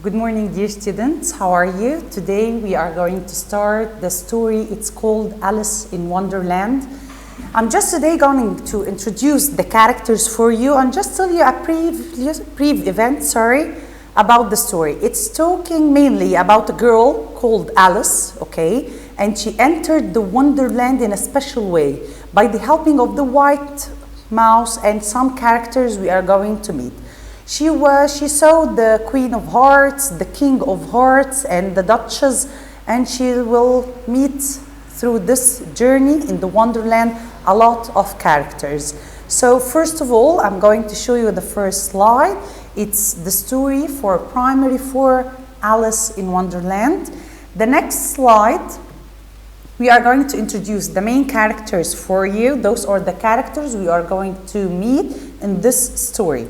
Good morning, dear students. How are you? Today we are going to start the story. It's called Alice in Wonderland. I'm just today going to introduce the characters for you and just tell you a brief event, about the story. It's talking mainly about a girl called Alice, okay? And she entered the Wonderland in a special way by the helping of the white mouse and some characters we are going to meet. She saw the Queen of Hearts, the King of Hearts, and the Duchess, and she will meet through this journey in the Wonderland a lot of characters. So first of all, I'm going to show you the first slide. It's the story for primary 4, Alice in Wonderland. The next slide, we are going to introduce the main characters for you. Those are the characters we are going to meet in this story.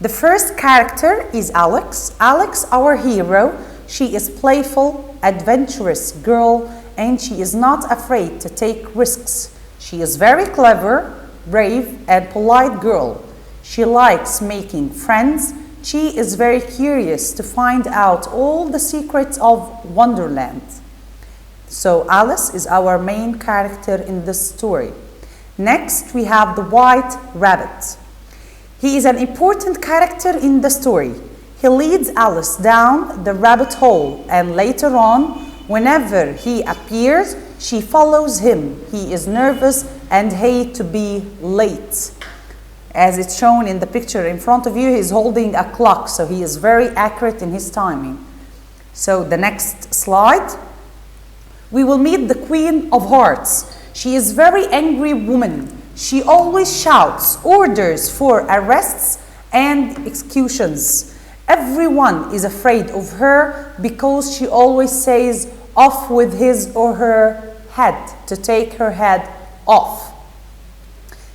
The first character is Alex. Alex, our hero, she is playful, adventurous girl, and she is not afraid to take risks. She is very clever, brave, and polite girl. She likes making friends. She is very curious to find out all the secrets of Wonderland. So Alice is our main character in this story. Next, we have the White Rabbit. He is an important character in the story. He leads Alice down the rabbit hole, and later on, whenever he appears, she follows him. He is nervous and hates to be late. As it's shown in the picture in front of you, he's holding a clock, so he is very accurate in his timing. So the next slide, we will meet the Queen of Hearts. She is a very angry woman. She always shouts orders for arrests and executions. Everyone is afraid of her because she always says off with his or her head, to take her head off.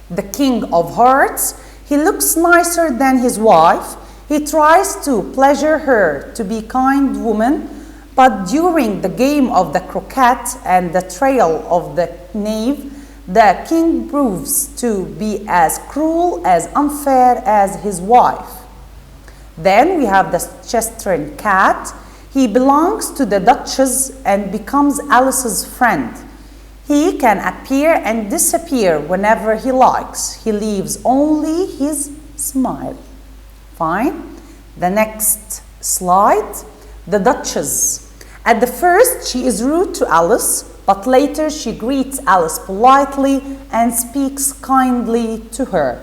The King of Hearts, he looks nicer than his wife. He tries to pleasure her to be a kind woman, but during the game of the croquet and the trial of the knave, the king proves to be as cruel, as unfair as his wife. Then we have the Chestern Cat. He belongs to the Duchess and becomes Alice's friend. He can appear and disappear whenever he likes. He leaves only his smile. Fine. The next slide, the Duchess. At the first, she is rude to Alice, but later she greets Alice politely and speaks kindly to her.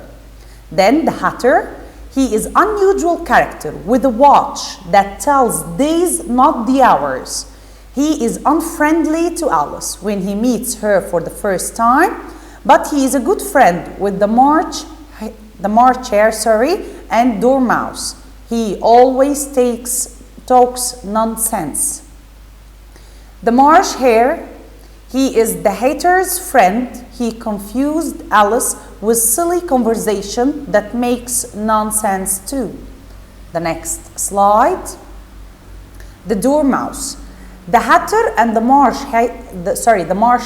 Then the Hatter, he is an unusual character with a watch that tells days, not the hours. He is unfriendly to Alice when he meets her for the first time, but he is a good friend with the March Hare, and Dormouse. He always talks nonsense. The Marsh Hare, he is the hater's friend. He confused Alice with silly conversation that makes nonsense too. The next slide. The Dormouse. The Hatter and the Marsh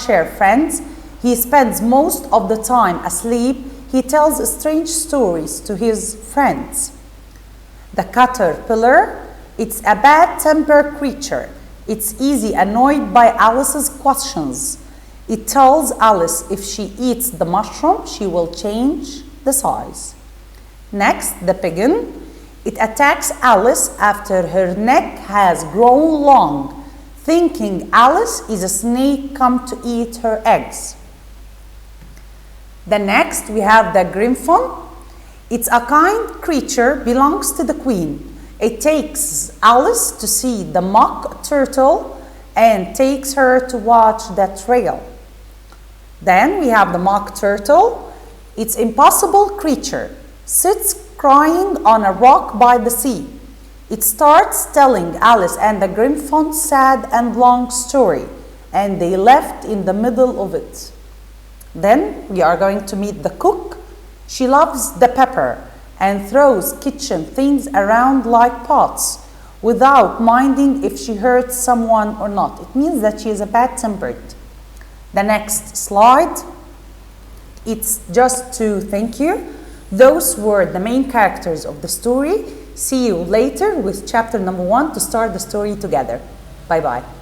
Hare friends. He spends most of the time asleep. He tells strange stories to his friends. The Caterpillar. It's a bad-tempered creature. It's easy annoyed by Alice's questions. It tells Alice if she eats the mushroom, she will change the size. Next, the Pigeon. It attacks Alice after her neck has grown long, thinking Alice is a snake come to eat her eggs. The next, we have the Griffon. It's a kind creature, belongs to the Queen. It takes Alice to see the mock turtle and takes her to watch the trail. Then we have the mock turtle. It's an impossible creature. Sits crying on a rock by the sea. It starts telling Alice and the Griffon sad and long story, and they left in the middle of it. Then we are going to meet the cook. She loves the pepper and throws kitchen things around like pots without minding if she hurts someone or not. It means that she is a bad-tempered. The next slide, it's just to thank you. Those were the main characters of the story. See you later with chapter number 1 to start the story together. Bye bye.